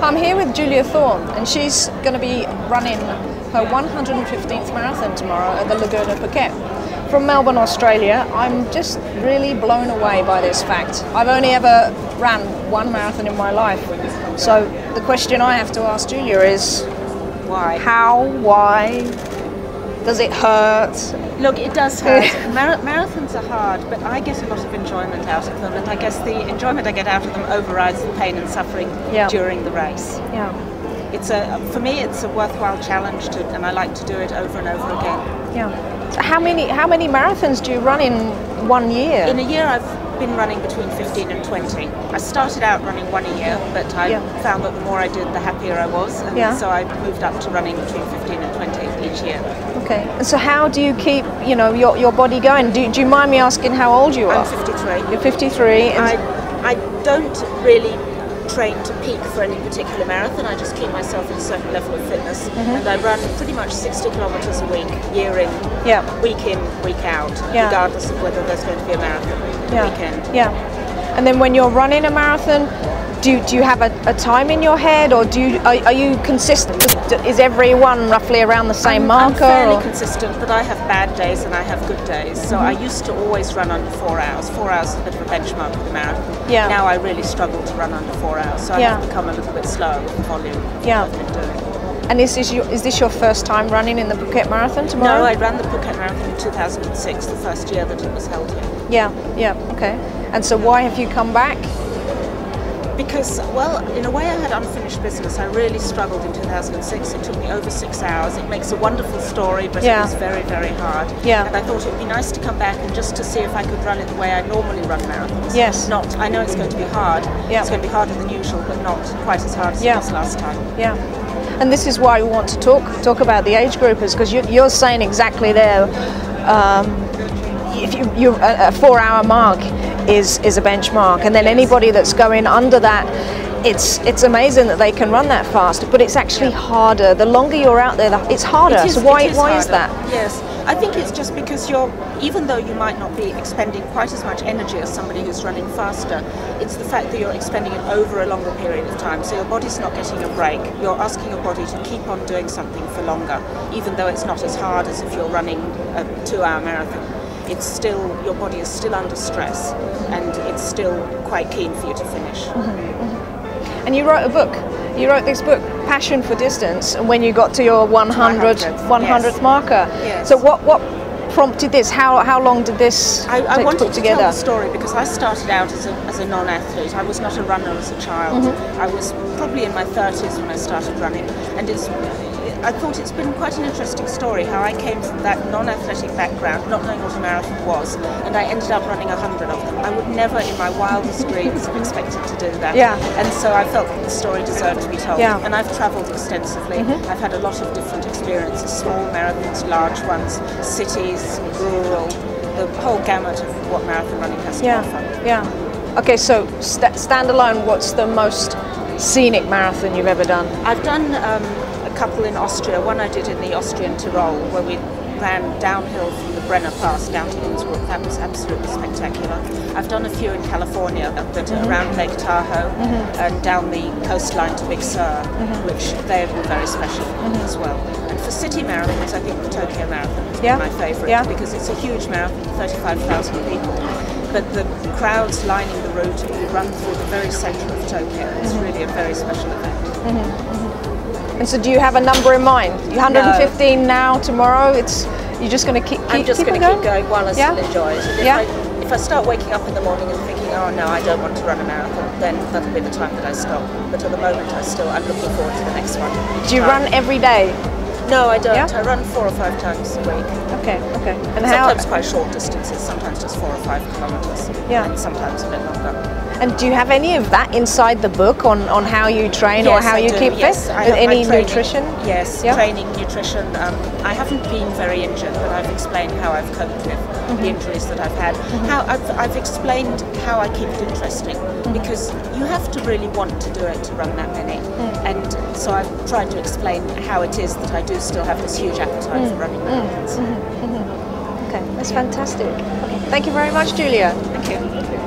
I'm here with Julia Thorne, and she's going to be running her 115th marathon tomorrow at the Laguna Phuket. From Melbourne, Australia. I'm just really blown away by this fact. I've only ever ran one marathon in my life. So the question I have to ask Julia is, why? How? Why? Does it hurt? Look, it does hurt. Marathons are hard, but I get a lot of enjoyment out of them, and I guess the enjoyment I get out of them overrides the pain and suffering during the race. Yeah. For me, it's a worthwhile challenge, and I like to do it over and over again. Yeah. So how many marathons do you run in 1 year? In a year, I've been running between 15 and 20. I started out running one a year, but I found that the more I did, the happier I was, and so I moved up to running between 15 and 20 each year. Okay. And so how do you keep, your body going? Do you mind me asking how old you are? I'm 53. You're 53. I don't really train to peak for any particular marathon. I just keep myself in a certain level of fitness, and I run pretty much 60 kilometers a week, year in, week out, regardless of whether there's going to be a marathon weekend. Yeah. And then when you're running a marathon, do you have a time in your head, or are you consistent? Is every one roughly around the same marker? I'm fairly consistent, but I have bad days and I have good days. So I used to always run under 4 hours. 4 hours is a bit of a benchmark for the marathon. Yeah. Now I really struggle to run under 4 hours, so I have become a little bit slow with the volume I've been doing. And is this your first time running in the Phuket Marathon tomorrow? No, I ran the Phuket Marathon in 2006, the first year that it was held here. Okay. And so why have you come back? Because, well, in a way I had unfinished business. I really struggled in 2006. It took me over 6 hours. It makes a wonderful story, but it was very, very hard. Yeah. And I thought it would be nice to come back and just to see if I could run it the way I normally run marathons. Yes. I know it's going to be hard. It's going to be harder than usual, but not quite as hard as it was last time. Yeah. And this is why we want to talk about the age groupers, because you're saying exactly there, if you a 4 hour mark is a benchmark, and then anybody that's going under that, it's amazing that they can run that fast, but it's actually harder. The longer you're out there, it's harder. So why is that? Yes, I think it's just because even though you might not be expending quite as much energy as somebody who's running faster, it's the fact that you're expending it over a longer period of time. So your body's not getting a break. You're asking your body to keep on doing something for longer, even though it's not as hard as if you're running a 2 hour marathon. It's still, your body is still under stress, and it's still quite keen for you to finish. And you wrote a book. You wrote this book, Passion for Distance, and when you got to your 100th marker. Yes. So what prompted this? How long did this I take wanted to put together? To tell the story because I started out as a non-athlete. I was not a runner as a child. I was probably in my 30s when I started running, and I thought it's been quite an interesting story how I came from that non-athletic background, not knowing what a marathon was, and I ended up running 100 of them. I would never in my wildest dreams have expected to do that. And so I felt that the story deserved to be told. And I've travelled extensively. I've had a lot of different experiences, small marathons, large ones, cities, rural, the whole gamut of what marathon running has to offer. Okay, so standalone, what's the most scenic marathon you've ever done? I've done a couple in Austria. One I did in the Austrian Tyrol, where we ran downhill from the Brenner Pass down to Innsbruck. That was absolutely spectacular. I've done a few in California, but around Lake Tahoe and down the coastline to Big Sur, which they were very special as well. And for city marathons, I think the Tokyo Marathon has been my favourite because it's a huge marathon, 35,000 people. But the crowds lining the route, if you run through the very centre of Tokyo, it's really a very special event. And so do you have a number in mind? 115 now, tomorrow, you're just going to keep I'm just going to keep going while I still enjoy it. And if I start waking up in the morning and thinking, oh no, I don't want to run a marathon, then that'll be the time that I stop. But at the moment, I'm looking forward to the next one. Do you run every day? No, I don't. I run 4 or 5 times a week. Okay. And sometimes quite short distances, sometimes just 4 or 5 kilometres. And sometimes a bit longer. And do you have any of that inside the book on how you train or how you keep fit? Any nutrition? Yes, training, nutrition. I haven't been very injured, but I've explained how I've coped with the injuries that I've had. How I've explained how I keep it interesting, because you have to really want to do it to run that many. And so I've tried to explain how it is that I do still have this huge appetite for running marathons. Okay, that's fantastic. Okay. Thank you very much, Julia. Thank you.